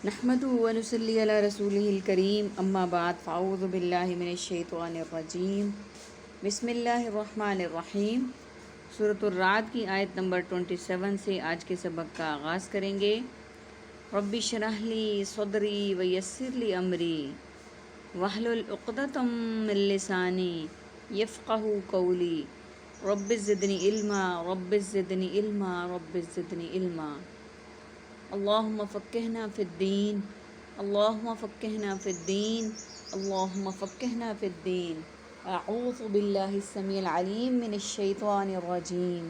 نحمدہ و نصلی علی رسولہ الکریم اما بعد فاعوذ باللہ من الشیطان الرجیم بسم اللہ الرحمن الرحیم۔ سورۃ الرعد کی آیت نمبر 27 سے آج کے سبق کا آغاز کریں گے۔ رب اشرح لی صدری ویسر لی امری واحلل عقدۃ من لسانی یفقہوا قولی رب زدنی علما رب زدنی علما رب زدنی علما۔ اللہم فقہنا فی الدین اللہم فقہنا فی الدین اللہم فقہنا فی الدین۔ اعوذ باللہ السمیع العلیم من الشیطان الرجیم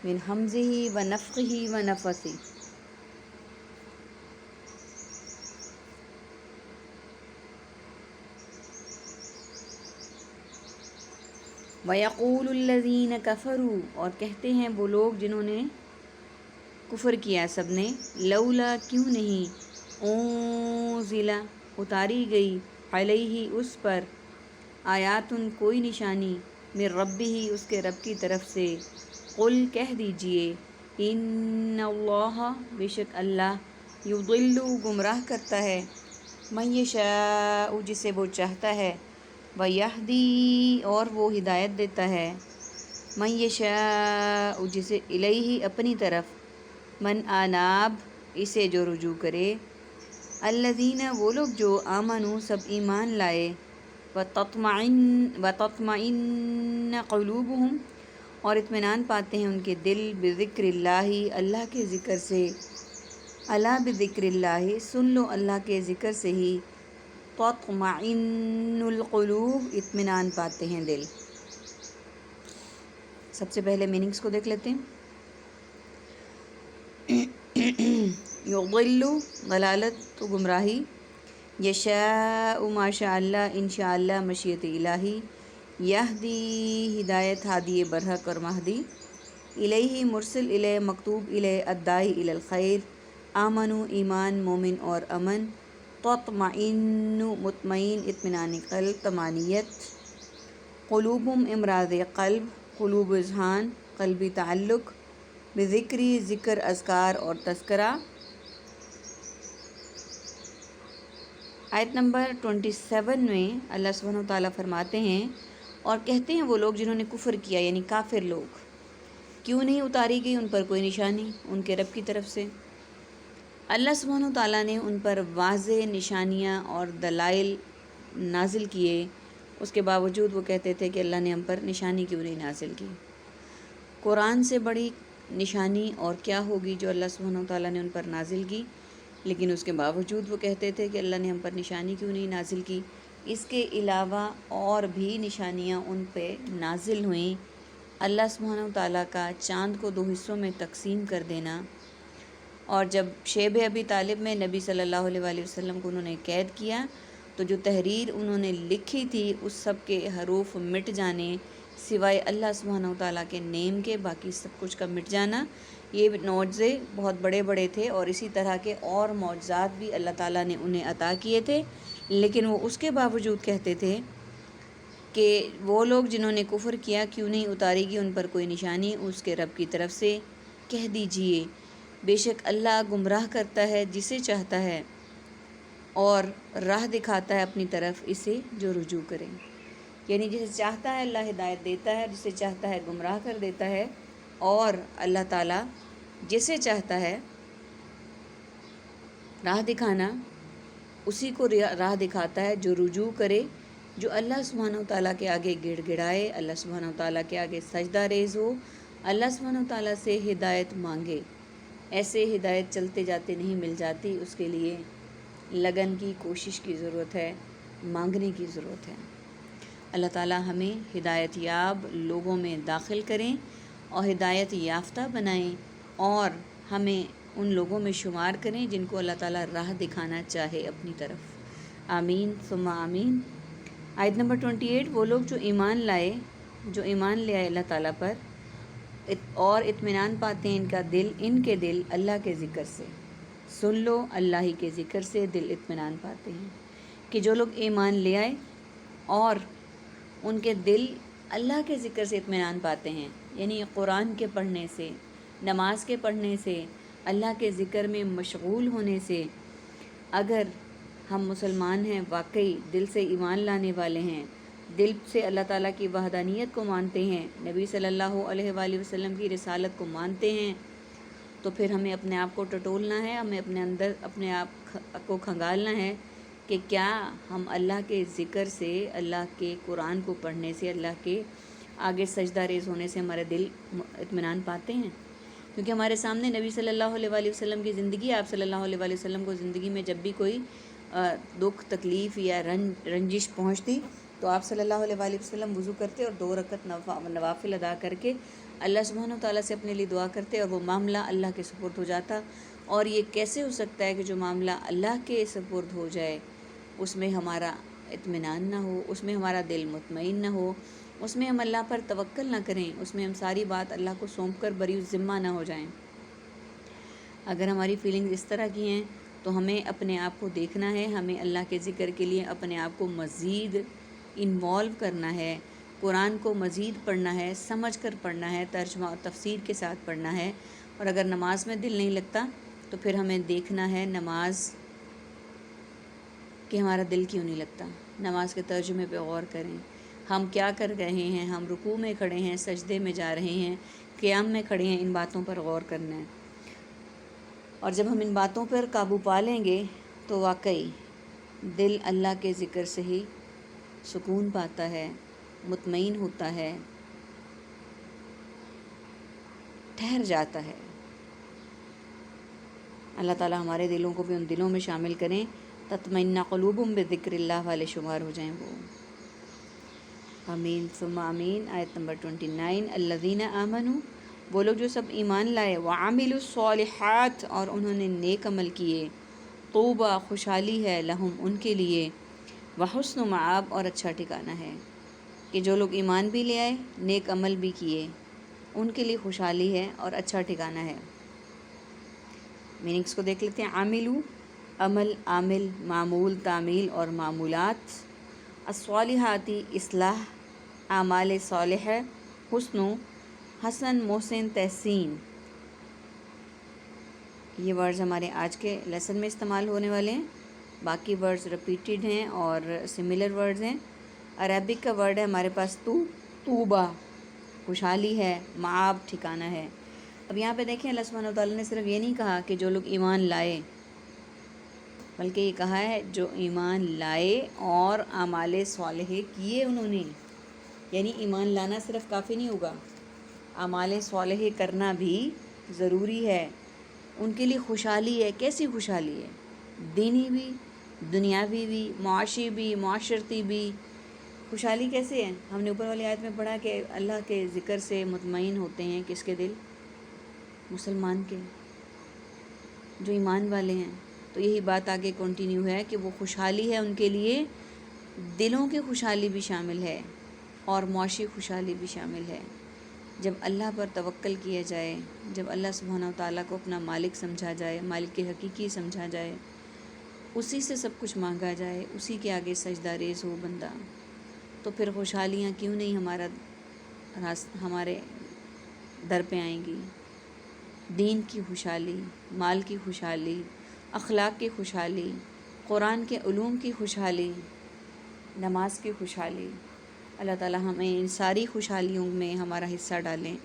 من ہمزہ ونفخہ ونفثہ۔ وَيَقُولُ الَّذِينَ كَفَرُوا، اور کہتے ہیں وہ لوگ جنہوں نے کفر کیا سب نے، لولا کیوں نہیں، انزل اتاری گئی، علیہ اس پر، آیاتن کوئی نشانی، من ربہ اس کے رب کی طرف سے، قل کہہ دیجئے، ان اللہ بے شک اللہ، یضل گمراہ کرتا ہے، من یشاء جسے وہ چاہتا ہے، ویہدی اور وہ ہدایت دیتا ہے، من یشاء جسے، الیہ اپنی طرف، من آناب اسے جو رجوع کرے، الذین وہ لوگ جو آمنوا سب ایمان لائے، وتطمئن قلوبہم اور اطمینان پاتے ہیں ان کے دل، بذکر اللہ اللہ کے ذکر سے، الا بذکر اللہ سن لو اللہ کے ذکر سے ہی، تطمئن القلوب اطمینان پاتے ہیں دل۔ سب سے پہلے میننگز کو دیکھ لیتے ہیں۔ یضل ضلالت تو گمراہی، یشاء ماشاء اللہ انشاء اللہ مشیت الہی، یہدی ہدایت ہادی برحق اور مہدی، الیہ مرسل الیہ مکتوب الیہ الداعی الی الخیر، آمنو ایمان مومن اور امن، تطمئن مطمئن اطمینان قلب طمانیت، قلوبہم امراض قلب قلوب اذہان قلبی تعلق، بذکری ذکر اذکار اور تذکرہ۔ آیت نمبر 27 میں اللہ سبحانہ وتعالیٰ فرماتے ہیں، اور کہتے ہیں وہ لوگ جنہوں نے کفر کیا یعنی کافر لوگ، کیوں نہیں اتاری گئی ان پر کوئی نشانی ان کے رب کی طرف سے۔ اللہ سبحانہ وتعالیٰ نے ان پر واضح نشانیاں اور دلائل نازل کیے، اس کے باوجود وہ کہتے تھے کہ اللہ نے ہم پر نشانی کیوں نہیں نازل کی۔ قرآن سے بڑی نشانی اور کیا ہوگی جو اللہ سبحانہ وتعالیٰ نے ان پر نازل کی، لیکن اس کے باوجود وہ کہتے تھے کہ اللہ نے ہم پر نشانی کیوں نہیں نازل کی۔ اس کے علاوہ اور بھی نشانیاں ان پہ نازل ہوئیں۔ اللہ سبحانہ وتعالیٰ کا چاند کو 2 حصوں میں تقسیم کر دینا، اور جب شیب ابی طالب میں نبی صلی اللہ علیہ وآلہ وسلم کو انہوں نے قید کیا تو جو تحریر انہوں نے لکھی تھی اس سب کے حروف مٹ جانے، سوائے اللہ سبحانہ وتعالیٰ کے نیم کے باقی سب کچھ کا مٹ جانا، یہ معجزے بہت بڑے بڑے تھے، اور اسی طرح کے اور معجزات بھی اللہ تعالیٰ نے انہیں عطا کیے تھے، لیکن وہ اس کے باوجود کہتے تھے کہ وہ لوگ جنہوں نے کفر کیا کیوں نہیں اتاری گی ان پر کوئی نشانی اس کے رب کی طرف سے، کہہ دیجئے بے شک اللہ گمراہ کرتا ہے جسے چاہتا ہے اور راہ دکھاتا ہے اپنی طرف اسے جو رجوع کرے، یعنی جسے چاہتا ہے اللہ ہدایت دیتا ہے، جسے چاہتا ہے گمراہ کر دیتا ہے، اور اللہ تعالیٰ جسے چاہتا ہے راہ دکھانا اسی کو راہ دکھاتا ہے جو رجوع کرے، جو اللہ سبحانہ وتعالیٰ کے آگے گڑ گڑائے، اللہ سبحانہ وتعالیٰ کے آگے سجدہ ریز ہو، اللہ سبحانہ وتعالیٰ سے ہدایت مانگے۔ ایسے ہدایت چلتے جاتے نہیں مل جاتی، اس کے لیے لگن کی کوشش کی ضرورت ہے، مانگنے کی ضرورت ہے۔ اللہ تعالیٰ ہمیں ہدایت یاب لوگوں میں داخل کریں اور ہدایت یافتہ بنائیں، اور ہمیں ان لوگوں میں شمار کریں جن کو اللہ تعالیٰ راہ دکھانا چاہے اپنی طرف۔ آمین ثم آمین۔ آیت نمبر 28، وہ لوگ جو ایمان لائے، جو ایمان لے آئے اللہ تعالیٰ پر، اور اطمینان پاتے ہیں ان کے دل اللہ کے ذکر سے، سن لو اللہ ہی کے ذکر سے دل اطمینان پاتے ہیں، کہ جو لوگ ایمان لے آئے اور ان کے دل اللہ کے ذکر سے اطمینان پاتے ہیں، یعنی قرآن کے پڑھنے سے، نماز کے پڑھنے سے، اللہ کے ذکر میں مشغول ہونے سے، اگر ہم مسلمان ہیں، واقعی دل سے ایمان لانے والے ہیں، دل سے اللہ تعالیٰ کی وحدانیت کو مانتے ہیں، نبی صلی اللہ علیہ وآلہ وسلم کی رسالت کو مانتے ہیں، تو پھر ہمیں اپنے آپ کو ٹٹولنا ہے، ہمیں اپنے اندر اپنے آپ کو کھنگالنا ہے کہ کیا ہم اللہ کے ذکر سے، اللہ کے قرآن کو پڑھنے سے، اللہ کے آگے سجدہ ریز ہونے سے ہمارے دل اطمینان پاتے ہیں؟ کیونکہ ہمارے سامنے نبی صلی اللہ علیہ وآلہ وسلم کی زندگی، آپ صلی اللہ علیہ وآلہ وسلم کو زندگی میں جب بھی کوئی دکھ تکلیف یا رنجش پہنچتی تو آپ صلی اللہ علیہ وآلہ وسلم وضو کرتے اور 2 رکعت نوافل ادا کر کے اللہ سبحانہ و تعالیٰ سے اپنے لیے دعا کرتے اور وہ معاملہ اللہ کے سپرد ہو جاتا۔ اور یہ کیسے ہو سکتا ہے کہ جو معاملہ اللہ کے سپرد ہو جائے اس میں ہمارا اطمینان نہ ہو، اس میں ہمارا دل مطمئن نہ ہو، اس میں ہم اللہ پر توکل نہ کریں، اس میں ہم ساری بات اللہ کو سونپ کر بری ذمہ نہ ہو جائیں؟ اگر ہماری فیلنگز اس طرح کی ہیں تو ہمیں اپنے آپ کو دیکھنا ہے، ہمیں اللہ کے ذکر کے لیے اپنے آپ کو مزید انوالو کرنا ہے، قرآن کو مزید پڑھنا ہے، سمجھ کر پڑھنا ہے، ترجمہ اور تفسیر کے ساتھ پڑھنا ہے۔ اور اگر نماز میں دل نہیں لگتا تو پھر ہمیں دیکھنا ہے نماز کہ ہمارا دل کیوں نہیں لگتا، نماز کے ترجمے پہ غور کریں، ہم کیا کر رہے ہیں، ہم رکوع میں کھڑے ہیں، سجدے میں جا رہے ہیں، قیام میں کھڑے ہیں، ان باتوں پر غور کرنا ہے۔ اور جب ہم ان باتوں پر قابو پا لیں گے تو واقعی دل اللہ کے ذکر سے ہی سکون پاتا ہے، مطمئن ہوتا ہے، ٹھہر جاتا ہے۔ اللہ تعالی ہمارے دلوں کو بھی ان دلوں میں شامل کریں، تطمئن قلوبہم بذکر اللہ والے شمار ہو جائیں وہ۔ آمین ثم آمین۔ آیت نمبر 29، الذین آمنوا، وہ لوگ جو سب ایمان لائے، وعملوا الصالحات، اور انہوں نے نیک عمل کیے، طوبی، خوشحالی ہے، لہم، ان کے لیے، وحسن مآب، اور اچھا ٹھکانہ ہے۔ کہ جو لوگ ایمان بھی لے آئے، نیک عمل بھی کیے، ان کے لیے خوشحالی ہے اور اچھا ٹھکانہ ہے۔ میننگس کو دیکھ لیتے ہیں۔ عاملو، عمل، عامل، معمول، تعمیل اور معمولات، الصالحاتی، اصلاح، اعمال صالح، حسن، حسن، محسن، تحسین۔ یہ ورڈز ہمارے آج کے لیسن میں استعمال ہونے والے ہیں، باقی ورڈز ریپیٹڈ ہیں اور سملر ورڈز ہیں۔ عربک کا ورڈ ہے ہمارے پاس طوبہ، خوشحالی ہے، معاب، ٹھکانہ ہے۔ اب یہاں پہ دیکھیں اللہ سبحانہ وتعالیٰ نے صرف یہ نہیں کہا کہ جو لوگ ایمان لائے، بلکہ یہ کہا ہے جو ایمان لائے اور اعمال صالح کیے انہوں نے، یعنی ایمان لانا صرف کافی نہیں ہوگا، اعمال صالح کرنا بھی ضروری ہے۔ ان کے لیے خوشحالی ہے، کیسی خوشحالی ہے؟ دینی بھی، دنیاوی بھی، معاشی بھی، معاشرتی بھی۔ خوشحالی کیسے ہے؟ ہم نے اوپر والی آیت میں پڑھا کہ اللہ کے ذکر سے مطمئن ہوتے ہیں کس کے دل؟ مسلمان کے، جو ایمان والے ہیں۔ تو یہی بات آگے کنٹینیو ہے کہ وہ خوشحالی ہے ان کے لیے، دلوں کی خوشحالی بھی شامل ہے اور معاشی خوشحالی بھی شامل ہے۔ جب اللہ پر توکل کیا جائے، جب اللہ سبحانہ وتعالیٰ کو اپنا مالک سمجھا جائے، مالک حقیقی سمجھا جائے، اسی سے سب کچھ مانگا جائے، اسی کے آگے سجدہ ریز ہو بندہ، تو پھر خوشحالیاں کیوں نہیں ہمارے در پہ آئیں گی؟ دین کی خوشحالی، مال کی خوشحالی، اخلاق کی خوشحالی، قرآن کے علوم کی خوشحالی، نماز کی خوشحالی۔ اللہ تعالی ہمیں ان ساری خوشحالیوں میں ہمارا حصہ ڈالیں۔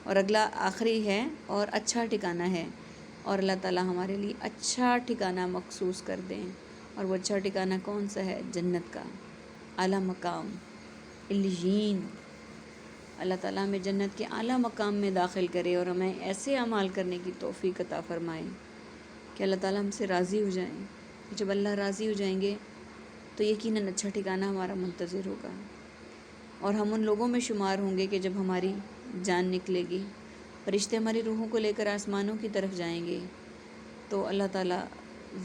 اور اگلا آخری ہے، اور اچھا ٹھکانہ ہے، اور اللہ تعالی ہمارے لیے اچھا ٹھکانہ مخصوص کر دیں۔ اور وہ اچھا ٹھکانہ کون سا ہے؟ جنت کا اعلیٰ مقام، علیین۔ اللہ تعالیٰ ہمیں جنت کے اعلیٰ مقام میں داخل کرے اور ہمیں ایسے اعمال کرنے کی توفیق عطا فرمائے کہ اللہ تعالیٰ ہم سے راضی ہو جائیں۔ جب اللہ راضی ہو جائیں گے تو یقیناً اچھا ٹھکانہ ہمارا منتظر ہوگا، اور ہم ان لوگوں میں شمار ہوں گے کہ جب ہماری جان نکلے گی، فرشتے ہماری روحوں کو لے کر آسمانوں کی طرف جائیں گے، تو اللہ تعالیٰ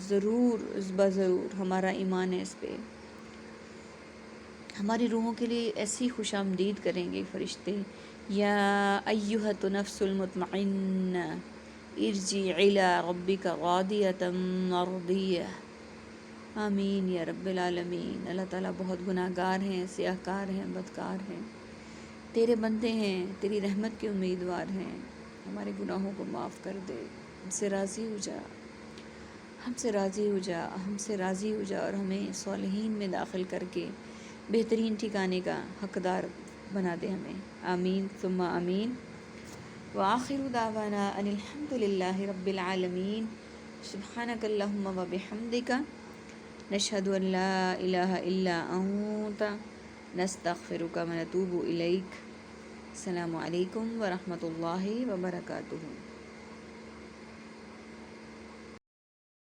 ضرور بضرور، ہمارا ایمان ہے اس پہ، ہماری روحوں کے لیے ایسی خوش آمدید کریں گے فرشتے، یا ایھا النفس المطمئنہ ارجعی الی ربک راضیۃ مرضیہ۔ آمین یا رب العالمین۔ اللہ تعالیٰ بہت گناہ گار ہیں، سیاہ کار ہیں، بدکار ہیں، تیرے بندے ہیں، تیری رحمت کے امیدوار ہیں، ہمارے گناہوں کو معاف کر دے، ہم سے راضی ہو جا۔ ہم سے راضی ہو جا، ہم سے راضی ہو جا اور ہمیں صالحین میں داخل کر کے بہترین ٹھکانے کا حقدار بنا دے ہمیں۔ آمین ثم آمین۔ وآخر دعوانا ان الحمد للہ رب العالمین۔ سبحانک اللہم و بحمدک، نشہد ان لا الہ الا انت، نستغفرک و نتوب الیک۔ السلام علیکم ورحمۃ اللہ وبرکاتہ۔